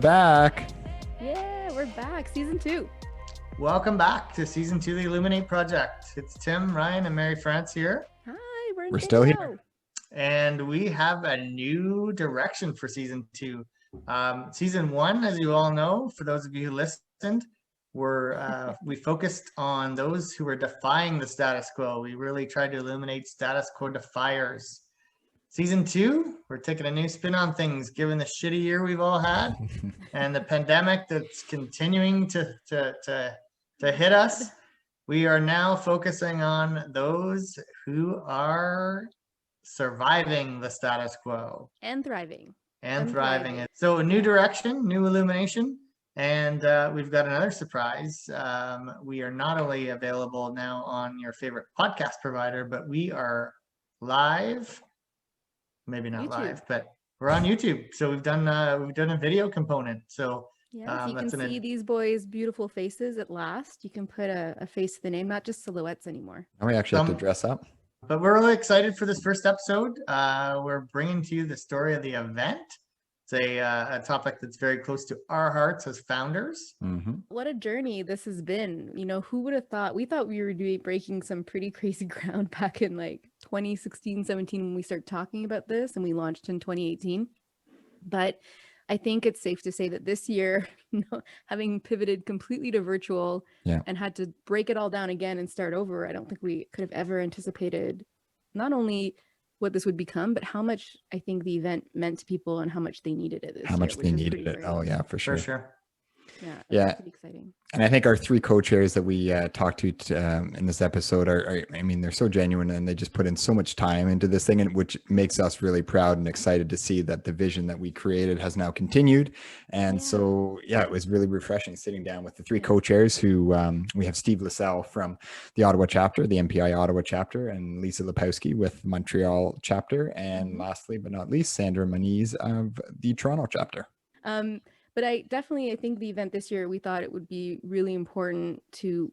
back. Yeah, we're back. Season 2. Welcome back to Season 2 of the Illuminate Project. It's Tim, Ryan, and Mary France here. Hi, We're still here. And we have a new direction for Season 2. Season 1, as you all know, for those of you who listened, we focused on those who were defying the status quo. We really tried to illuminate status quo defiers. Season 2, we're taking a new spin on things, given the shitty year we've all had and the pandemic that's continuing to hit us. We are now focusing on those who are surviving the status quo. And thriving. So a new direction, new illumination. And we've got another surprise. We are not only available now on your favorite podcast provider, but we are live. Maybe not YouTube. Live, but we're on YouTube. So we've done a video component. So yeah, so you can see these boys' beautiful faces at last. You can put a face to the name, not just silhouettes anymore. Now we actually have to dress up. But we're really excited for this first episode. We're bringing to you the story of the event. It's a topic that's very close to our hearts as founders. Mm-hmm. What a journey this has been. You know, who would have thought? We thought we were breaking some pretty crazy ground back in like 2016, 17 when we started talking about this, and we launched in 2018. But I think it's safe to say that this year, having pivoted completely to virtual and had to break it all down again and start over, I don't think we could have ever anticipated not only what this would become, but how much I think the event meant to people and how much they needed it. How much they needed it. Oh yeah, for sure. For sure. Yeah. Pretty exciting. And I think our three co-chairs that we talked to in this episode are, I mean, they're so genuine and they just put in so much time into this thing, and which makes us really proud and excited to see that the vision that we created has now continued. And so, it was really refreshing sitting down with the three co-chairs who we have Steve Lacelle from the Ottawa chapter, the MPI Ottawa chapter, and Lisa Lipowski with Montreal chapter. And lastly, but not least, Sandra Moniz of the Toronto chapter. But I think the event this year, we thought it would be really important to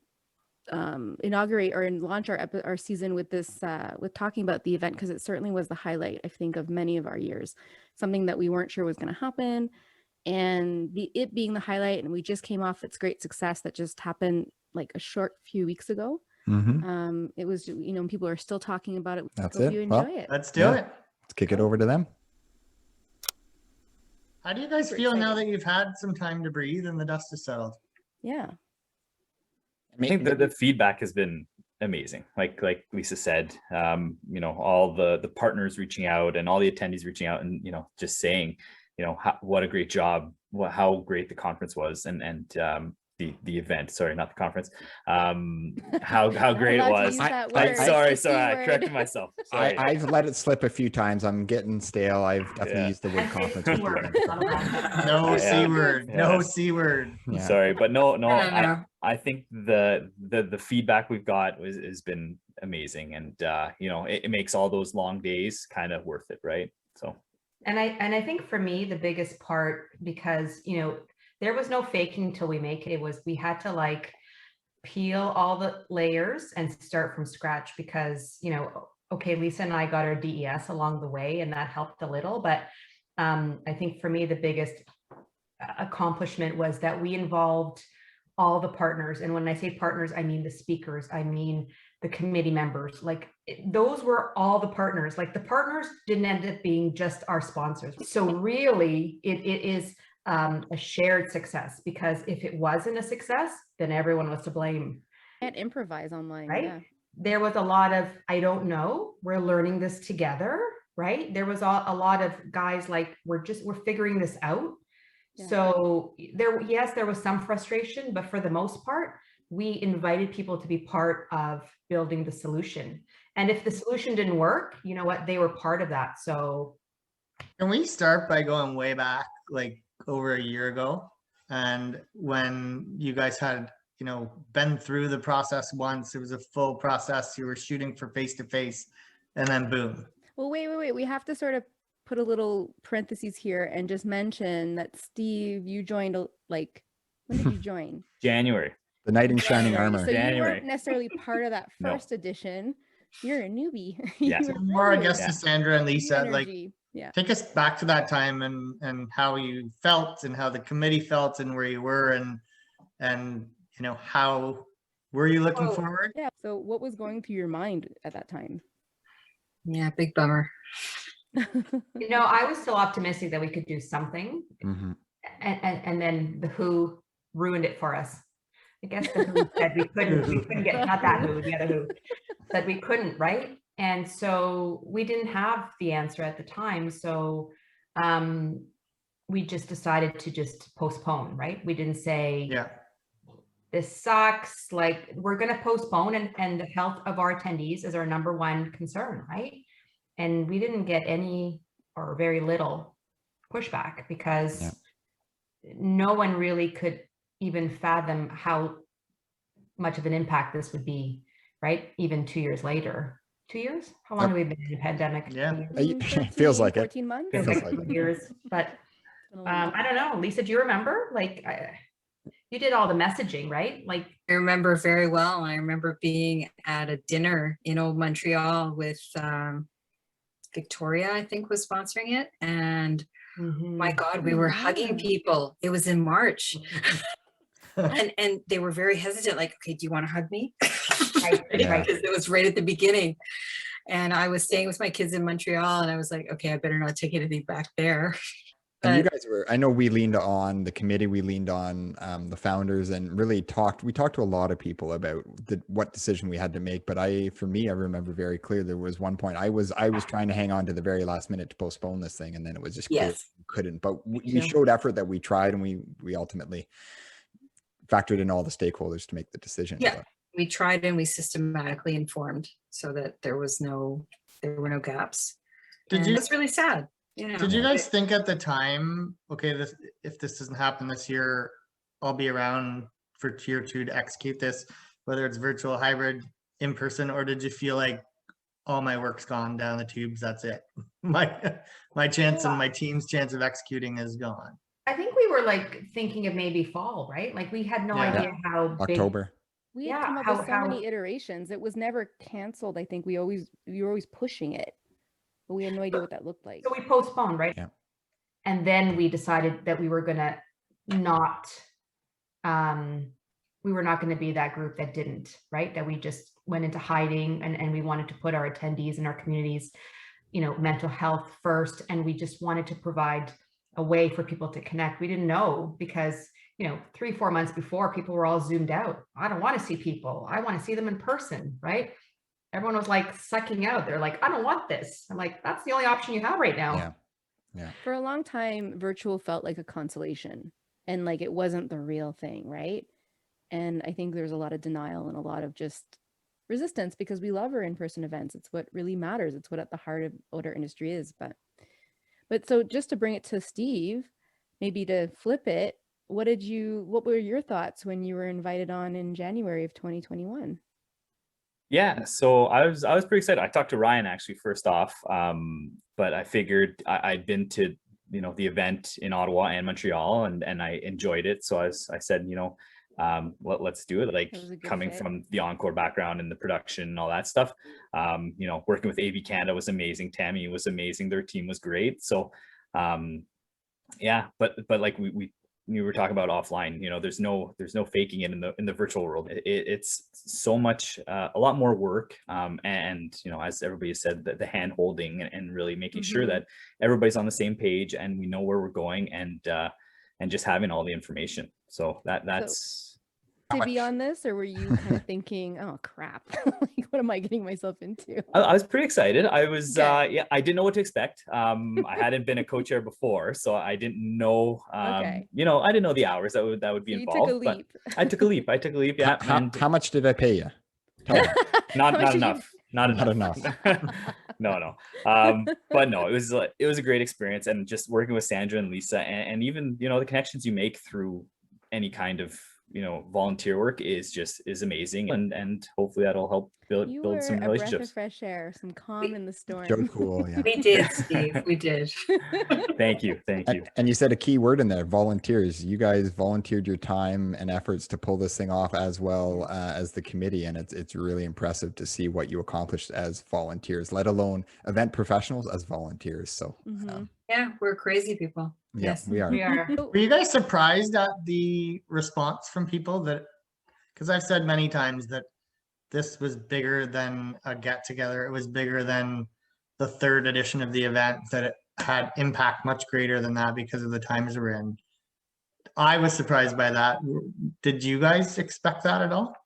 inaugurate or launch our season with this, with talking about the event, because it certainly was the highlight, I think, of many of our years. Something that we weren't sure was going to happen, and it being the highlight, and we just came off its great success that just happened like a short few weeks ago. Mm-hmm. It was, people are still talking about it. That's Hope it. you enjoy it. Let's do it. Let's kick it over to them. How do you guys feel now that you've had some time to breathe and the dust has settled? Yeah. I think the feedback has been amazing. Like Lisa said, all the partners reaching out and all the attendees reaching out and, just saying, what a great job, how great the conference was and the event, sorry, not the conference, how great it was. Sorry, I corrected myself. I've let it slip a few times. I'm getting stale. I've definitely used the word conference. No C word. Yeah. Sorry, but no. I think the feedback we've got has been amazing, and it makes all those long days kind of worth it, right? So. And I think for me the biggest part, because there was no faking till we make it. We had to peel all the layers and start from scratch, because, Lisa and I got our DES along the way and that helped a little. But I think for me, the biggest accomplishment was that we involved all the partners. And when I say partners, I mean the speakers, I mean the committee members, those were all the partners. The partners didn't end up being just our sponsors. So really it is a shared success, because if it wasn't a success, then everyone was to blame. Can't improvise online, right? Yeah. There was a lot of, I don't know, we're learning this together, right? There was a lot of guys we're figuring this out. Yeah. So there was some frustration, but for the most part, we invited people to be part of building the solution. And if the solution didn't work, you know what, they were part of that. So can we start by going way back, over a year ago, and when you guys had been through the process once, it was a full process, you were shooting for face-to-face, and then boom. Well, wait, we have to sort of put a little parentheses here and just mention that Steve, you joined when did you join? January. The knight in shining armor. So you weren't necessarily part of that first edition. You're a newbie. Yeah. More, I guess, to Sandra and Lisa, Take us back to that time and how you felt and how the committee felt and where you were and how were you looking forward? Yeah. So what was going through your mind at that time? Yeah, big bummer. I was still optimistic that we could do something. Mm-hmm. And then the WHO ruined it for us. I guess the WHO said we couldn't get, not that WHO, the other WHO, said we couldn't, right? And so we didn't have the answer at the time. So we just decided to just postpone, right? We didn't say, this sucks, like we're going to postpone, and the health of our attendees is our number one concern, right? And we didn't get any or very little pushback because no one really could even fathom how much of an impact this would be, right? Even 2 years later. 2 years? How long have we been in a pandemic? It feels like 14 months? Feels like 2 years, but I don't know. Lisa, do you remember? Like, you did all the messaging, right? Like, I remember very well. I remember being at a dinner in old Montreal with Victoria, I think, was sponsoring it. And my God, we were hugging people. It was in March. and they were very hesitant, like, okay, do you want to hug me? Because it was right at the beginning. And I was staying with my kids in Montreal, and I was like, okay, I better not take anything back there. And you guys were, I know we leaned on the committee, we leaned on the founders, and really we talked to a lot of people about what decision we had to make. But for me, I remember very clear, there was one point I was trying to hang on to the very last minute to postpone this thing. And then it was just clear we couldn't, but we showed effort that we tried, and we ultimately factored in all the stakeholders to make the decision. Yeah. We tried, and we systematically informed so that there were no gaps. It's really sad. Did you guys think at the time, okay, if this doesn't happen this year, I'll be around for tier 2 to execute this, whether it's virtual, hybrid, in person, or did you feel like all my work's gone down the tubes, that's it? My chance and my team's chance of executing is gone. I think we were like thinking of maybe fall, right? Like we had no idea how October. We had come up with so many iterations. It was never canceled. I think we were always pushing it, but we had no idea what that looked like. So we postponed, right? Yeah. And then we decided that we were gonna not be that group that didn't, right? That we just went into hiding, and we wanted to put our attendees and our communities, mental health first. And we just wanted to provide a way for people to connect. We didn't know because 3-4 months before, people were all zoomed out. I don't want to see people. I want to see them in person, right? Everyone was like sucking out. They're like, I don't want this. I'm like, that's the only option you have right now. Yeah. For a long time, virtual felt like a consolation, and like it wasn't the real thing, right? And I think there's a lot of denial and a lot of just resistance because we love our in-person events. It's what really matters. It's what at the heart of what our industry is. But so just to bring it to Steve, maybe to flip it, what were your thoughts when you were invited on in January of 2021? Yeah, so I was pretty excited. I talked to Ryan actually first off, but I figured I'd been to the event in Ottawa and Montreal, and I enjoyed it. So I said, let's do it. Like coming from the Encore background and the production and all that stuff, working with AV Canada was amazing. Tammy was amazing. Their team was great. So but like we were talking about offline, there's no faking it in the virtual world. It's so much, a lot more work. And, as everybody said, the hand holding and really making sure that everybody's on the same page and we know where we're going, and just having all the information. So that's. To be on this, or were you kind of thinking, oh crap, like what am I getting myself into? I was pretty excited. I was I didn't know what to expect. I hadn't been a co-chair before, so I didn't know I didn't know the hours that would be involved. You took a leap. But I took a leap. Yeah. How much did I pay you? Not enough. Not enough. No. But no, it was a great experience, and just working with Sandra and Lisa, and even the connections you make through any kind of volunteer work is amazing, and hopefully that'll help You build were some a breath of relationships. fresh air, some calm in the So storm. cool. Yeah. We did, Steve. We did. Thank you. And you said a key word in there, volunteers. You guys volunteered your time and efforts to pull this thing off, as well as the committee. And it's really impressive to see what you accomplished as volunteers, let alone event professionals as volunteers. So Yeah, we're crazy people. yeah, Yes, we are. We are. Were you guys surprised at the response from people that, because I've said many times that this was bigger than a get together. It was bigger than the third edition of the event, that it had impact much greater than that because of the times we're in. I was surprised by that. Did you guys expect that at all?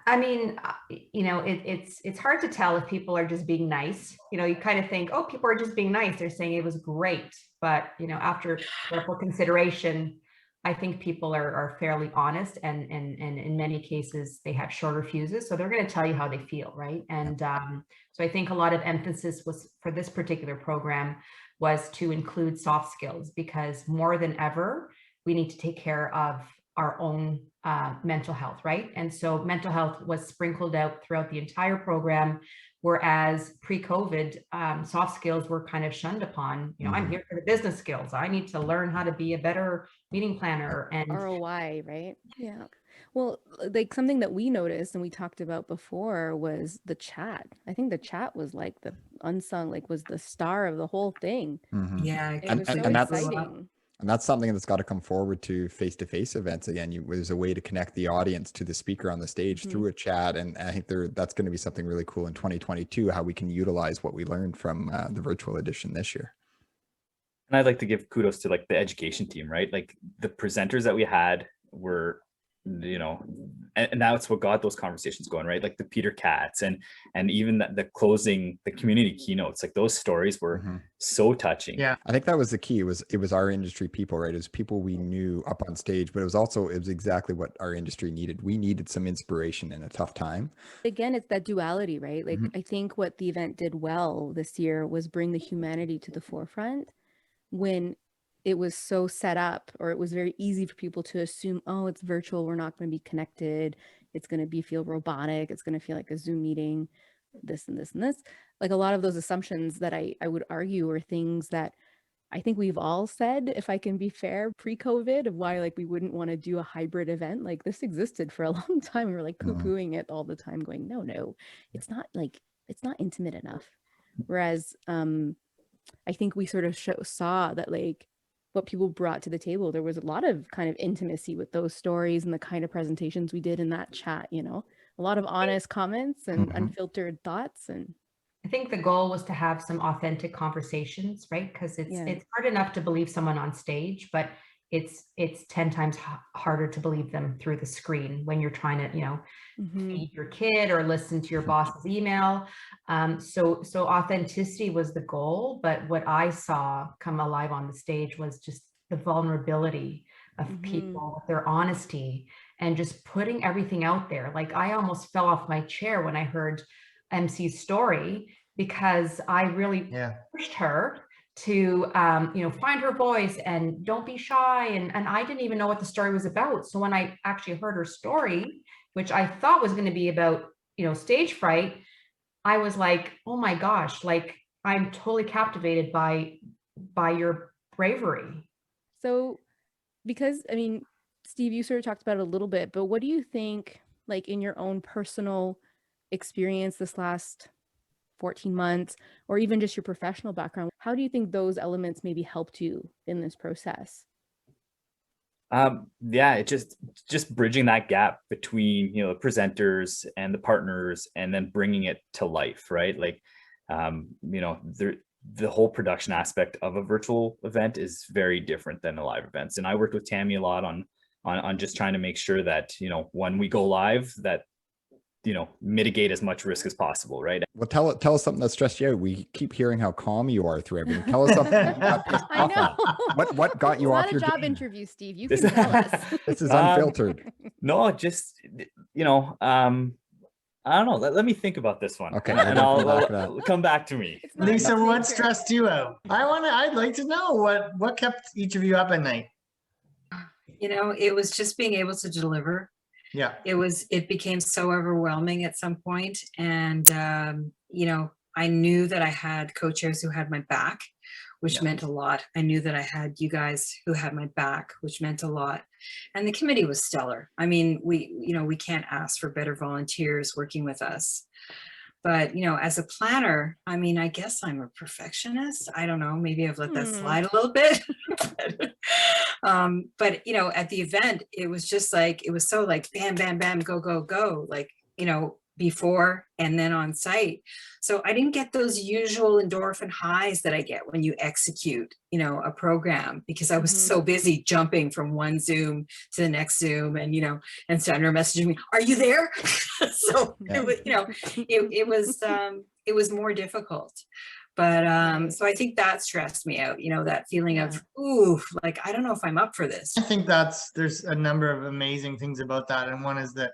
I mean, it's hard to tell if people are just being nice. You kind of think, oh, people are just being nice. They're saying it was great. But, after careful consideration, I think people are fairly honest, and in many cases they have shorter fuses. So they're going to tell you how they feel, right? And so I think a lot of emphasis was for this particular program was to include soft skills, because more than ever, we need to take care of our own mental health, right? And so mental health was sprinkled out throughout the entire program, whereas pre-COVID, soft skills were kind of shunned upon. I'm here for the business skills. I need to learn how to be a better meeting planner and ROI, right? Yeah. Well, like something that we noticed and we talked about before was the chat. I think the chat was like the unsung, like was the star of the whole thing. Yeah. It was so exciting. And that's something that's got to come forward to face-to-face events again. There's a way to connect the audience to the speaker on the stage through a chat. And I think that's going to be something really cool in 2022, how we can utilize what we learned from the virtual edition this year. And I'd like to give kudos to like the education team, right? Like the presenters that we had were, and that's what got those conversations going, right? Like the Peter Katz and even the closing, the community keynotes, like those stories were so touching. Yeah. I think that was the key. It was our industry people, right? It was people we knew up on stage, but it was exactly what our industry needed. We needed some inspiration in a tough time. Again, it's that duality, right? Like I think what the event did well this year was bring the humanity to the forefront, when it was so set up, or it was very easy for people to assume, oh, it's virtual, we're not going to be connected, it's going to feel robotic, it's going to feel like a Zoom meeting, this and this and this. Like a lot of those assumptions that I would argue are things that I think we've all said, if I can be fair, pre-COVID, of why like we wouldn't want to do a hybrid event. Like this existed for a long time. We were like poo-pooing it all the time, going, no, it's not intimate enough. Whereas I think we sort of saw that like what people brought to the table, there was a lot of kind of intimacy with those stories and the kind of presentations we did in that chat, a lot of honest comments and unfiltered thoughts. And I think the goal was to have some authentic conversations, right? Because it's hard enough to believe someone on stage, but it's 10 times harder to believe them through the screen when you're trying to, feed your kid or listen to your boss's email. So authenticity was the goal, but what I saw come alive on the stage was just the vulnerability of people, their honesty, and just putting everything out there. Like I almost fell off my chair when I heard MC's story, because I really pushed her to find her voice and don't be shy, and I didn't even know what the story was about. So when I actually heard her story, which I thought was going to be about stage fright, I was like, oh my gosh, like I'm totally captivated by your bravery. So because I mean, Steve, you sort of talked about it a little bit, but what do you think, like in your own personal experience this last 14 months, or even just your professional background, how do you think those elements maybe helped you in this process? It just bridging that gap between the presenters and the partners, and then bringing it to life, right? Like the whole production aspect of a virtual event is very different than the live events. And I worked with Tammy a lot on just trying to make sure that when we go live, that mitigate as much risk as possible, right? Well, tell us something that stressed you out. We keep hearing how calm you are through everything. Tell us something that got pissed I off know. on. What got you off Not a your job game? interview, Steve. You can tell us. This is unfiltered. No, just I don't know. Let me think about this one. Okay, and I'll come back to me. Lisa, what stressed you out? I'd like to know what kept each of you up at night. You know, it was just being able to deliver. Yeah. It became so overwhelming at some point. And, you know, I knew that I had co-chairs who had my back, which Yeah. meant a lot. I knew that I had you guys who had my back, which meant a lot. And the committee was stellar. I mean, we can't ask for better volunteers working with us. But, you know, as a planner, I mean, I guess I'm a perfectionist. I don't know, maybe I've let that slide a little bit. But, you know, at the event, it was just like, it was so like, bam, bam, bam, go, go, go, like, you know, before and then on site. So I didn't get those usual endorphin highs that I get when you execute, you know, a program, because I was so busy jumping from one Zoom to the next Zoom, and, you know, and Sandra messaging me, "Are you there?" So it was, you know, it was more difficult. But so I think that stressed me out, you know, that feeling of, ooh, like, I don't know if I'm up for this. I think there's a number of amazing things about that. And one is that,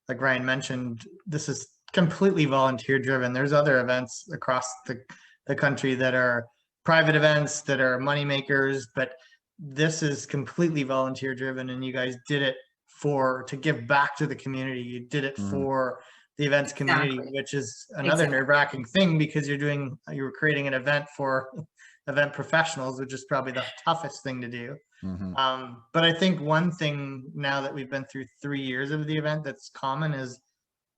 like Ryan mentioned, this is completely volunteer driven. There's other events across the country that are private events that are money makers, but this is completely volunteer driven, and you guys did it to give back to the community. You did it for the events community, which is another nerve-wracking thing, because you were creating an event for event professionals, which is probably the toughest thing to do. But I think one thing, now that we've been through 3 years of the event, that's common is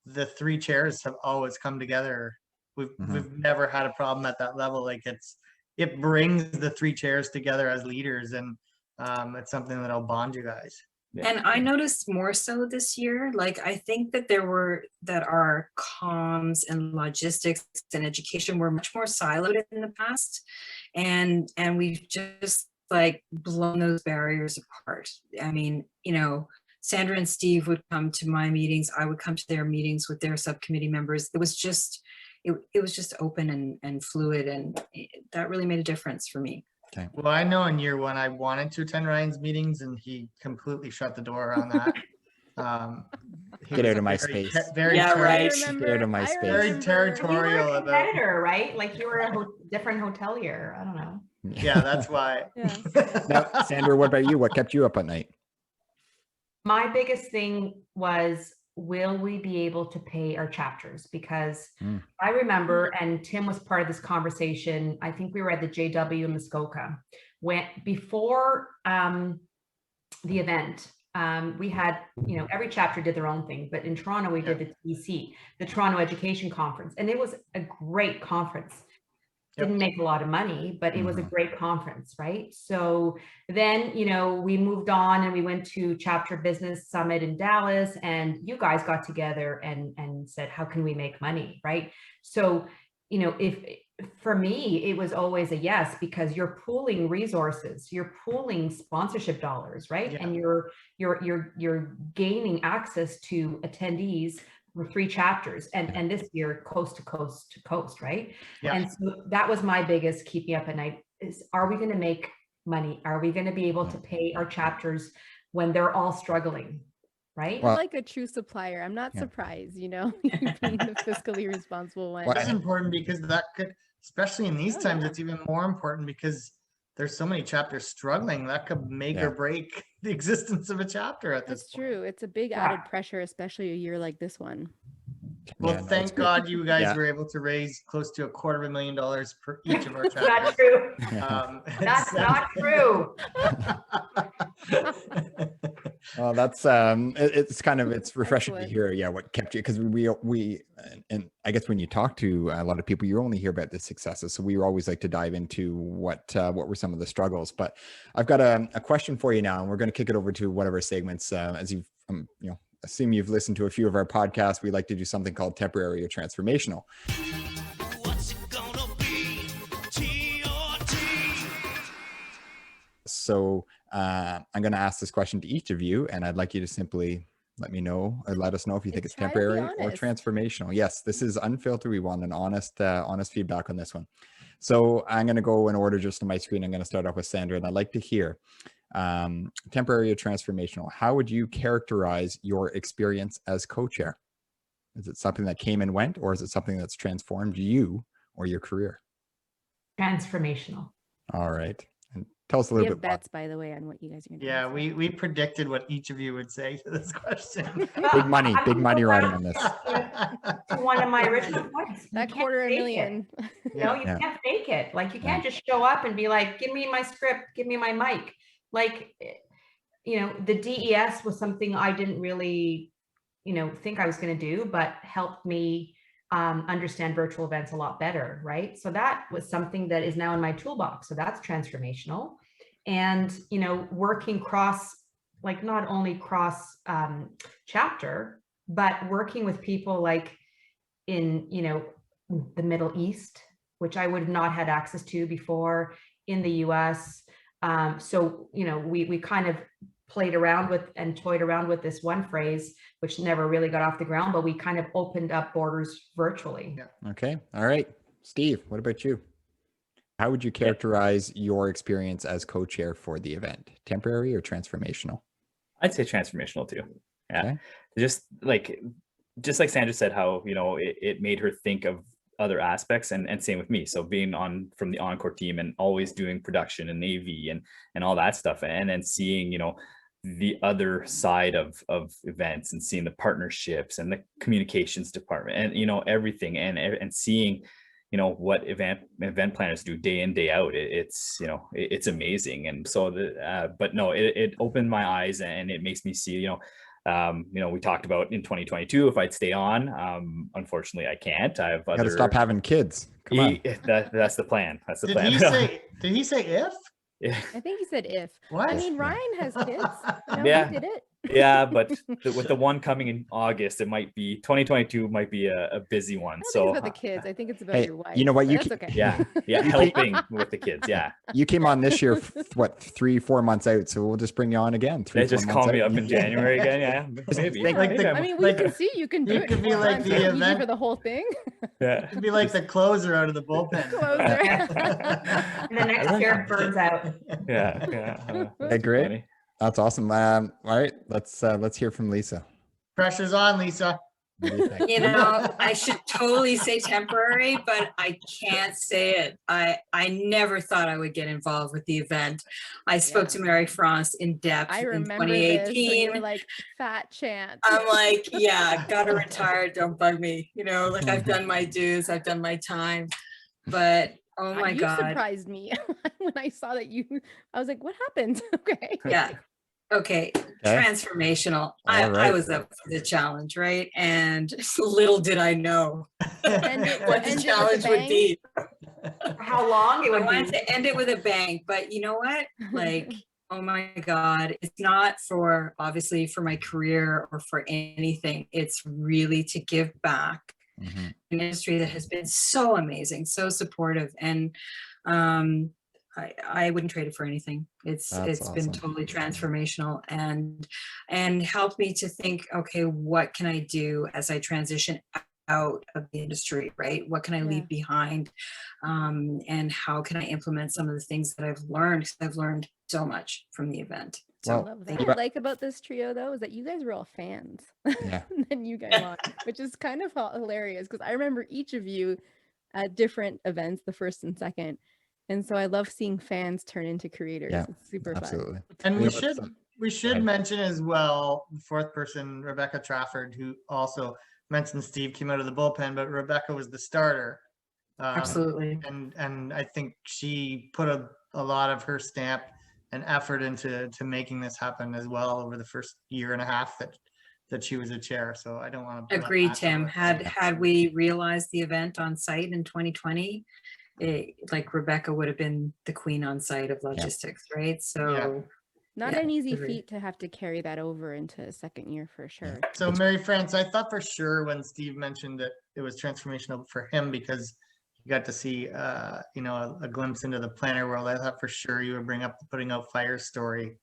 the 3 chairs have always come together. We've never had a problem at that level. Like, it brings the 3 chairs together as leaders, and it's something that'll bond you guys. And I noticed more so this year. Like, I think that our comms and logistics and education were much more siloed in the past, and we've just like blown those barriers apart. I mean, you know, Sandra and Steve would come to my meetings. I would come to their meetings with their subcommittee members. It was just, it was just open and fluid, and that really made a difference for me. Okay. Well, I know in year 1 I wanted to attend Ryan's meetings, and he completely shut the door on that. Get out of my space. Very right. Get out of my space. Very territorial You were a about. competitor, right? Like, you were a different hotelier. I don't know. Yeah, that's why. Now, Sandra, what about you? What kept you up at night? My biggest thing was, will we be able to pay our chapters? Because I remember, and Tim was part of this conversation, I think we were at the JW in Muskoka, before the event, we had, you know, every chapter did their own thing, but in Toronto, we did the TEC, the Toronto Education Conference, and it was a great conference. Didn't make a lot of money, but it was a great conference, right? So then, you know, we moved on and we went to Chapter Business Summit in Dallas, and you guys got together and said, how can we make money, right? So, you know, for me, it was always a yes, because you're pooling resources, you're pooling sponsorship dollars, right? And you're gaining access to attendees for 3 chapters, and this year coast to coast to coast, right? And so that was my biggest keep me up at night, is, are we going to make money? Are we going to be able to pay our chapters when they're all struggling, right? Well, like a true supplier, I'm not surprised, you know, being the fiscally responsible one. That's important, because that could, especially in these times, it's even more important, because there's so many chapters struggling. That could make or break the existence of a chapter at this point. That's true. It's a big added pressure, especially a year like this one. Well, thank God you guys were able to raise close to $250,000 per each of our chapters. Not true. That's not true. Well, that's it's refreshing to hear what kept you, because we and I guess when you talk to a lot of people, you only hear about the successes, so we always like to dive into what were some of the struggles. But I've got a question for you now, and we're going to kick it over to one of our segments. As you've you know, assume you've listened to a few of our podcasts, we like to do something called temporary or transformational. What's it gonna be? So I'm going to ask this question to each of you, and I'd like you to simply let me know, or let us know if you think it's temporary or transformational. Yes, this is unfiltered. We want an honest feedback on this one. So I'm going to go in order just on my screen. I'm going to start off with Sandra, and I'd like to hear temporary or transformational. How would you characterize your experience as co-chair? Is it something that came and went, or is it something that's transformed you or your career? Transformational. All right. And Tell us a We little have bit more. bets, by the way, on what you guys are going to Yeah, we predicted what each of you would say to this question. Big money, I'm big gonna money go riding back on this. to one of my original points. You That can't quarter a fake it. million. You know, Yeah. you Yeah. can't fake it. Like you can't just show up and be like, give me my script, give me my mic. Like, you know, the DES was something I didn't really, you know, think I was going to do, but helped me understand virtual events a lot better, right? So that was something that is now in my toolbox. So that's transformational. And, you know, working cross, like not only cross chapter, but working with people like in, you know, the Middle East, which I would have not had access to before, in the US. So, you know, we kind of played around with and toyed around with this one phrase, which never really got off the ground, but we kind of opened up borders virtually. Yeah. Okay. All right. Steve, what about you? How would you characterize your experience as co-chair for the event? Temporary or transformational? I'd say transformational too. Yeah. Okay. Just like Sandra said, how, you know, it made her think of other aspects, and same with me. So being from the Encore team and always doing production and AV and all that stuff, and then seeing, you know, the other side of events and seeing the partnerships and the communications department and, you know, everything, and seeing, you know, what event planners do day in, day out. It's, you know, it's amazing. And so but no, it opened my eyes, and it makes me see, you know, we talked about in 2022 if I'd stay on. Unfortunately, I can't. I have You gotta stop having kids. Come on. That's the plan. That's the Did plan. he say if? Yeah. I think he said if. What? I mean, Ryan has kids. You know, Yeah. he did it. Yeah, but with the one coming in August, it might be 2022 might be a busy one. I don't think So it's about the kids. I think it's about Hey, your wife. you know what? but You that's can- okay. yeah, helping with the kids. Yeah, You came on this year, what, 3-4 months out. So we'll just bring you on again. they just call me up in January again. Yeah, maybe. Think like Maybe the- I'm- I mean, we Like, can see you can do you it. could be 4 like months. the Is it easy event- for the whole thing. yeah. It'd be like the closer out of the bullpen. Closer. And the next year it burns out. Yeah. Hey, great. Funny. That's awesome. All right, let's hear from Lisa. Pressure's on, Lisa. What do you think? You know, I should totally say temporary, but I can't say it. I never thought I would get involved with the event. I spoke to Mary France in depth I in remember this. When 2018. you were like, fat chance. I'm like, yeah, gotta retire. Don't bug me. You know, like I've done my dues, I've done my time. But oh my you God. surprised me when I saw that I was like, what happened? Okay. Yeah. Okay. Transformational. All I right. was up for the challenge, right? And little did I know End it- what end the it with a challenge would bang. be. How long it I would wanted be. to end it with a bang, but you know what? Like, oh my God, it's not for obviously for my career or for anything. It's really to give back Mhm. an industry that has been so amazing, so supportive, and I wouldn't trade it for anything. It's That's been awesome. totally transformational and helped me to think, okay, what can I do as I transition out of the industry, right? What can I Yeah. leave behind? And how can I implement some of the things that I've learned? 'Cause I've learned so much from the event. I Well, love that. you- What I like about this trio though is that you guys were all fans. Yeah. And then you guys on, which is kind of hilarious because I remember each of you at different events, the first and second. And so I love seeing fans turn into creators. Yeah, It's super fun. Absolutely. And You we know, should some- we should ahead. mention as well the fourth person, Rebecca Trafford, who also mentioned Steve came out of the bullpen, but Rebecca was the starter. Absolutely. And I think she put a lot of her stamp and effort into making this happen as well over the first year and a half that she was a chair. So I don't want to Agreed, Tim. Had we realized the event on site in 2020, like Rebecca would have been the queen on site of logistics, right? So Not Yeah, an easy agreed. feat to have to carry that over into second year for sure. So Mary France, I thought for sure when Steve mentioned that it was transformational for him because you got to see you know, a glimpse into the planner world. I thought for sure you would bring up the putting out fire story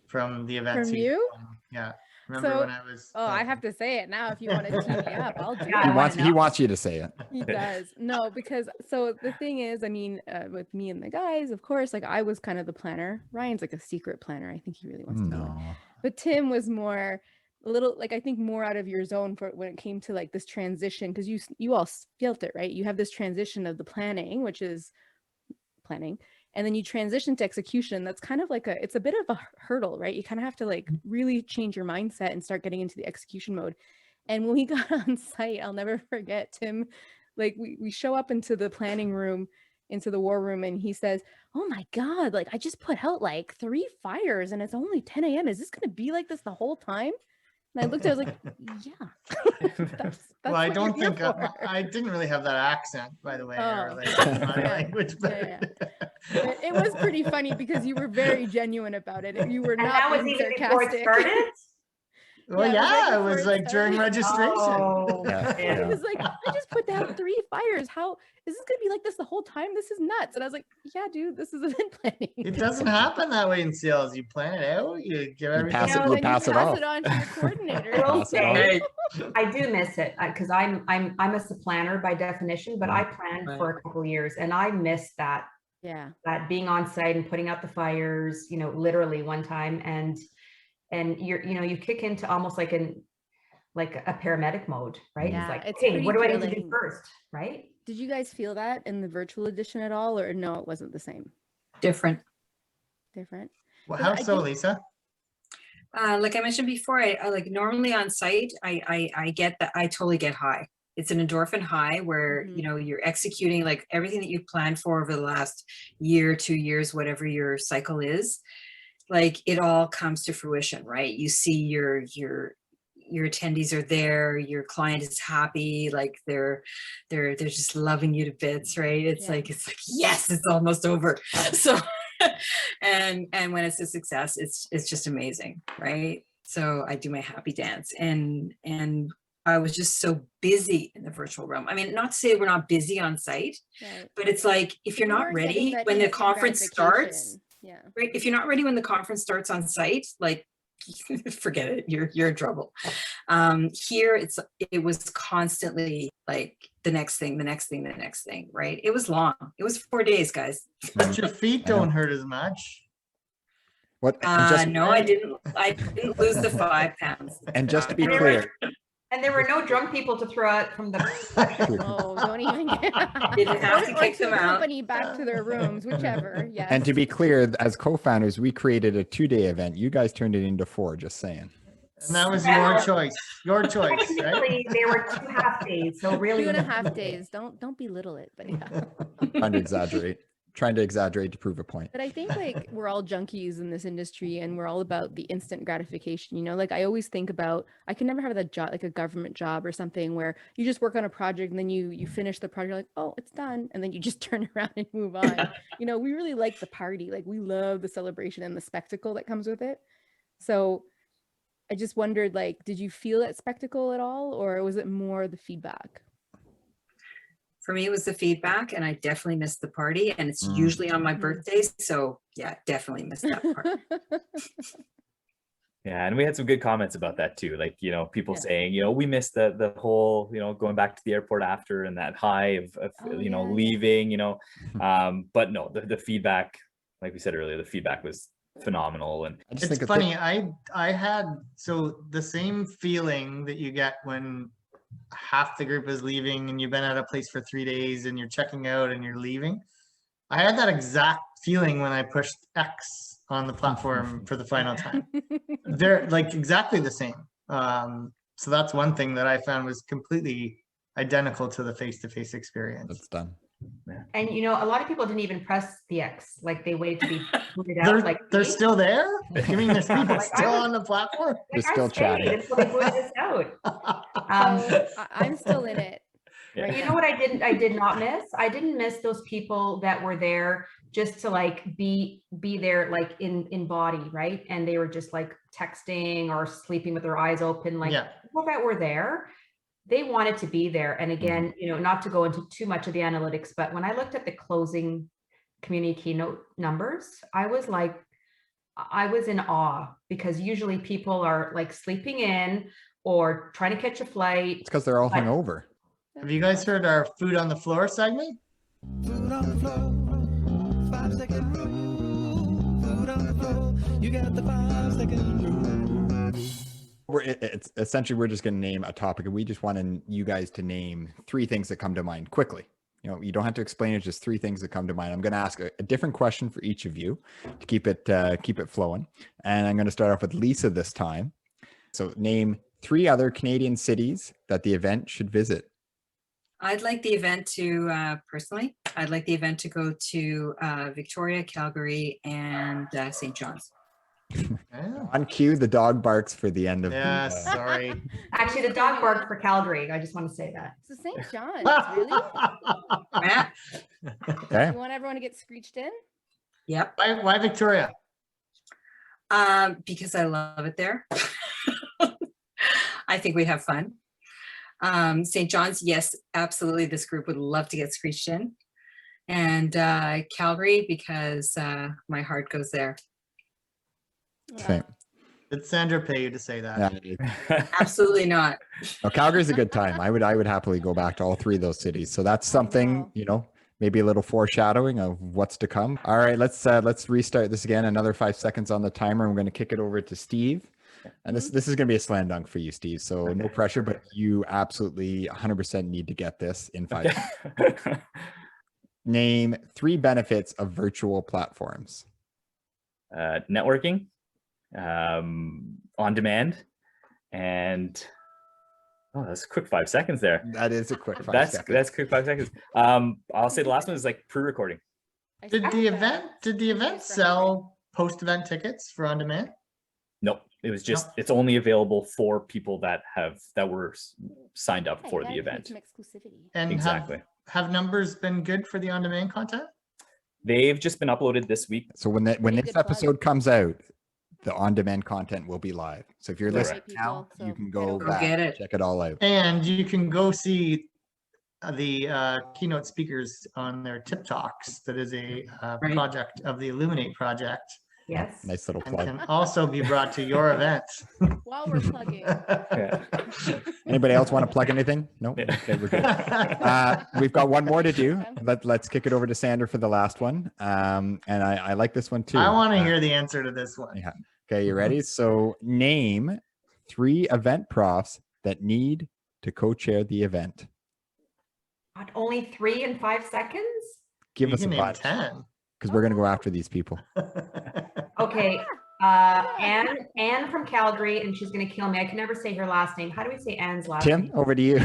from the event. From season you? one. Yeah. Remember So- when I was Oh, I have to say it now. If you want to tee me up, I'll do Yeah, He it. wants know. he wants you to say it. He does. No, because so the thing is, I mean, with me and the guys, of course, like I was kind of the planner. Ryan's like a secret planner. I think he really wants to do it. No. But Tim was more a little like I think more out of your zone for when it came to like this transition because you all felt it, right? You have this transition of the planning, which is planning, and then you transition to execution. That's kind of like it's a bit of a hurdle, right? You kind of have to like really change your mindset and start getting into the execution mode. And when we got on site, I'll never forget Tim, like we show up into the planning room, into the war room, and he says, "Oh my God, like I just put out like 3 fires and it's only 10 a.m. Is this going to be like this the whole time?" And I looked at it, I was like, yeah. That's Well, I what don't you're think here for. I didn't really have that accent, by the way, or Oh. like body Yeah. language. But It was pretty funny because you were very genuine about it. You were And not that was being even before it sarcastic. started? well, Yeah, yeah, it it was was right like before it during started. registration. Oh, Yeah, He yeah. was like, "I just put down 3 fires. How is this gonna be like this the whole time? This is nuts." And I was like, "Yeah, dude, this is event planning." It doesn't happen that way in sales. You plan it out, you give everything. pass it- know, you Then pass it pass off. it on to your coordinator. I will Pass it on. say, I do miss it because I'm a planner by definition, but I planned for a couple of years and I miss that Yeah. being on site and putting out the fires, you know, literally one time, and you're, you know, you kick into almost like a paramedic mode, right? Yeah, It's like, it's hey, pretty what do I need to do thrilling. first, right? Did you guys feel that in the virtual edition at all, or no? It wasn't the same. Different. Different. Well, But how I so, think- Lisa? Like I mentioned before, I like normally on site, I get that, I totally get high. It's an endorphin high where, Mhm. you know, you're executing like everything that you've planned for over the last year, 2 years, whatever your cycle is, like it all comes to fruition, right? You see your attendees are there, your client is happy, like they're just loving you to bits, right? It's Yeah. like yes, it's almost over. So and when it's a success, it's just amazing, right? So I do my happy dance, and I was just so busy in the virtual realm. I mean, not to say we're not busy on site, Right. but it's like if you're You not weren't getting ready that when the instant conference starts, gratification. Yeah. right? If you're not ready when the conference starts on site, like forget it, you're in trouble. Here it was constantly like the next thing, right? It was long. It was 4 days, guys. But your feet I know. don't hurt as much. What? And just, No, I didn't lose the 5 pounds. and just to be And there clear, And there were no drunk people to throw out from the. Oh, don't even Didn't have to kick to them out. accompany back to their rooms, whichever. Yes. and to be clear, as co-founders, we created a 2-day event. You guys turned it into 4. Just saying. And that was your choice. Your choice, right? Technically, there were 2 half days, so really. 2.5 days. Don't belittle it, but yeah. Trying to exaggerate to prove a point. But I think like we're all junkies in this industry and we're all about the instant gratification, you know, like I always think about, I can never have that job, like a government job or something where you just work on a project and then you finish the project, like, oh, it's done. And then you just turn around and move on. You know, we really like the party. Like we love the celebration and the spectacle that comes with it. So I just wondered, like, did you feel that spectacle at all? Or was it more the feedback? For me, it was the feedback, and I definitely missed the party, and it's usually on my birthday. So yeah, definitely missed that part. Yeah, and we had some good comments about that too. Like, you know, people Yeah. saying, you know, we missed the whole, you know, going back to the airport after and that high of Oh, you know, yeah, yeah. leaving, you know. But no, the feedback, like we said earlier, the feedback was phenomenal. And I just It's think funny. I had the same feeling that you get when half the group is leaving and you've been at a place for 3 days and you're checking out and you're leaving. I had that exact feeling when I pushed X on the platform for the final time. They're like exactly the same. So that's one thing that I found was completely identical to the face-to-face experience. that's done. And you know, a lot of people didn't even press the X, like they waited to be booted out. Like They're me. still there? I mean, there's people Like, I still was- on the platform. They're Like, I still stayed chatting. until they booted us out. So I'm still in it. Yeah. Right You now. know what I did not miss? I didn't miss those people that were there just to like be there like in body, right? And they were just like texting or sleeping with their eyes open. Like Yeah. people that were there, they wanted to be there. And again, you know, not to go into too much of the analytics, but when I looked at the closing community keynote numbers, I was in awe because usually people are like sleeping in or trying to catch a flight. It's because they're all But- hungover. Have you guys heard our food on the floor segment? Food on the floor, 5-second rule. Food on the floor, you got the 5-second rule. It's essentially, we're just going to name a topic and we just want you guys to name 3 things that come to mind quickly. You don't have to explain it. Just 3 things that come to mind. I'm going to ask a different question for each of you to keep it flowing. And I'm going to start off with Lisa this time. So name 3 other Canadian cities that the event should visit. I'd like the event to, personally, I'd like the event to go to Victoria, Calgary, and St. John's. Yeah. On cue, the dog barks for the end of Yeah, the, sorry. Actually, the dog barked for Calgary. I just want to say that. So St. John's, really? Yeah. okay. You want everyone to get screeched in? Yep. Why Victoria? Because I love it there. I think we'd have fun. St. John's, yes, absolutely. This group would love to get screeched in. And Calgary, because my heart goes there. Okay. Did Sandra pay you to say that? Yeah. Absolutely not. Well, Calgary's a good time. I would happily go back to all 3 of those cities. So that's something, Wow. Maybe a little foreshadowing of what's to come. All right, let's restart this again. Another 5 seconds on the timer. I'm going to kick it over to Steve. And this is going to be a slam dunk for you, Steve. So no pressure, but you absolutely 100% need to get this in 5 seconds. Name 3 benefits of virtual platforms. Networking, on demand, and that's a quick 5 seconds there. That is a quick 5 seconds. That's quick 5 seconds. I'll say the last one is like pre-recording. Did the event sell post-event tickets for on demand? Nope, it was just it's only available for people that were signed up for the event. Some exclusivity. And Exactly. have numbers been good for the on-demand content? They've just been uploaded this week. So when Pretty this good plug. episode comes out, the on-demand content will be live. So if you're Right. listening now, People, you so can get go over back, Get it. check it all out. And you can go see the keynote speakers on their TIPP Talks. That is a Right. project of the Illuminate project, Yes. Nice little and plug. can also be brought to your event. While we're plugging. Yeah. Anybody else want to plug anything? No. Yeah. Okay, we're good. We've got one more to do. Let's kick it over to Sandra for the last one. And I like this one too. I want to hear the answer to this one. Yeah. Okay, you ready? So name 3 event profs that need to co-chair the event. What, only 3 in 5 seconds? Give You us a can name bunch 10. because we're going to go after these people. Okay. Anne from Calgary, and she's going to kill me. I can never say her last name. How do we say Anne's last Tim, name? over to you.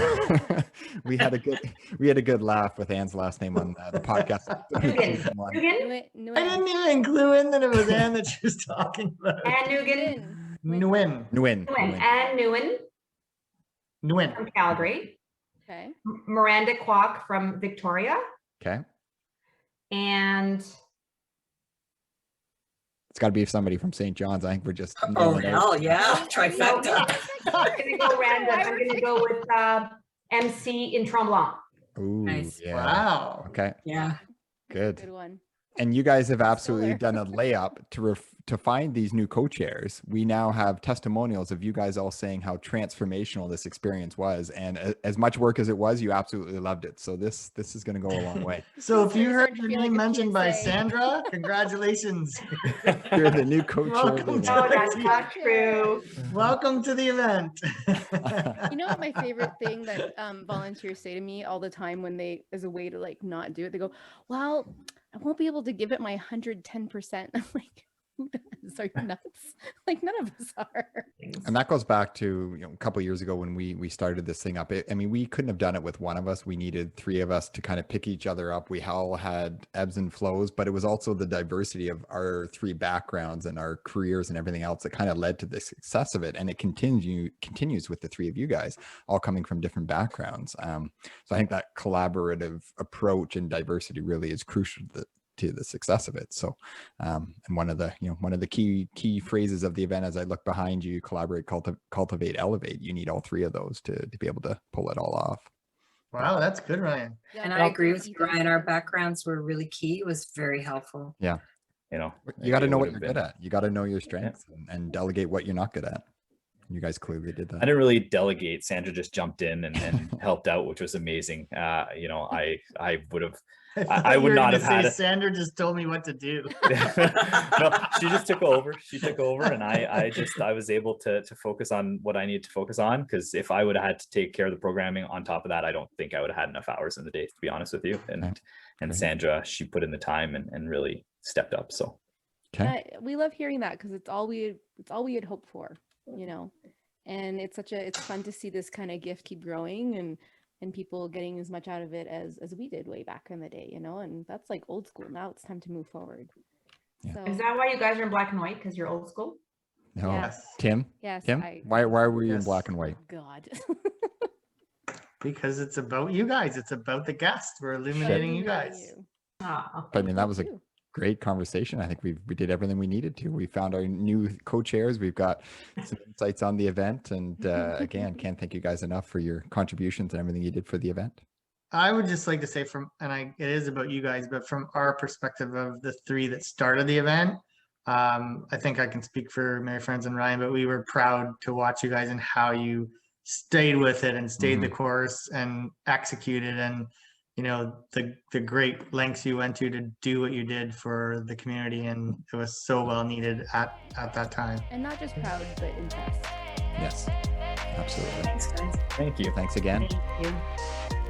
we had a good laugh with Anne's last name on the podcast. Nugan. Season 1. Nugan? I didn't even clue in that it was Anne that she was talking about. Anne Nugan. Nguyen. Nguyen. Nguyen. Anne Nguyen Nguyen. from Calgary. Okay. Miranda Kwok from Victoria. Okay. And It's got to be somebody from St. John's. I think we're just. Oh, nailing it. hell yeah. Trifecta. I'm going to go random. I'm going to go with MC in Tremblant. Ooh, Nice. yeah. Wow. Okay, Yeah. good. Good one. And you guys have absolutely there. done a layup to find these new co-chairs. We now have testimonials of you guys all saying how transformational this experience was, and as much work as it was, you absolutely loved it. So this is going to go a long way. So if you heard Starting to your feel name like a mentioned by PSA. Sandra, congratulations. You're the new co-chair. Welcome of the to No, event. that's not true. Welcome to the event. You know what my favorite thing that volunteers say to me all the time when they, as a way to like not do it, they go, well, I won't be able to give it my 110%. I'm like, who does? Are you nuts? Like none of us are. And that goes back to a couple of years ago when we started this thing up. I mean, we couldn't have done it with one of us. We needed 3 of us to kind of pick each other up. We all had ebbs and flows, but it was also the diversity of our 3 backgrounds and our careers and everything else that kind of led to the success of it. And it continues with the 3 of you guys all coming from different backgrounds. So I think that collaborative approach and diversity really is crucial to the success of it. So and one of the key phrases of the event, as I look behind you, collaborate, cultivate, elevate, you need all 3 of those to be able to pull it all off. Wow, that's good, Ryan. Yeah, And but I agree with you you, guys- Ryan. Our backgrounds were really key. It was very helpful. You You got to it know what would've you're good been- at. You got to know your strengths and delegate what you're not good at. You guys clearly did I that. didn't really delegate. Sandra just jumped in and helped out, which was amazing. I would have I thought would you were not gonna have had say it. Sandra just told me what to do. No, she just took over. She took over, and I was able to focus on what I needed to focus on, because if I would have had to take care of the programming on top of that, I don't think I would have had enough hours in the day, to be honest with you. And Great. Sandra, she put in the time and really stepped up. So Okay. We love hearing that because it's all we had hoped for, you know. And it's fun to see this kind of gift keep growing and people getting as much out of it as we did way back in the day, you know. And that's like old school. Now it's time to move forward. Yeah. So Is that why you guys are in black and white? Because you're old school? No, Yes. Tim. yes, Tim, why were you in Yes. black and white? God. Because it's about you guys. It's about the guests. We're illuminating you guys. Oh, But I mean, that Thank was a you. great conversation. I think we did everything we needed to. We found our new co-chairs. We've got some insights on the event, and again, can't thank you guys enough for your contributions and everything you did for the event. I would just like to say it is about you guys, but from our perspective of the three that started the event, I think I can speak for Mary Friends and Ryan, but we were proud to watch you guys and how you stayed with it and stayed the course and executed, and you know, the great lengths you went to do what you did for the community, and it was so well needed at that time. And not just proud, but impressed. Yes, absolutely. Thanks, guys. thank you. Thanks again. thank you.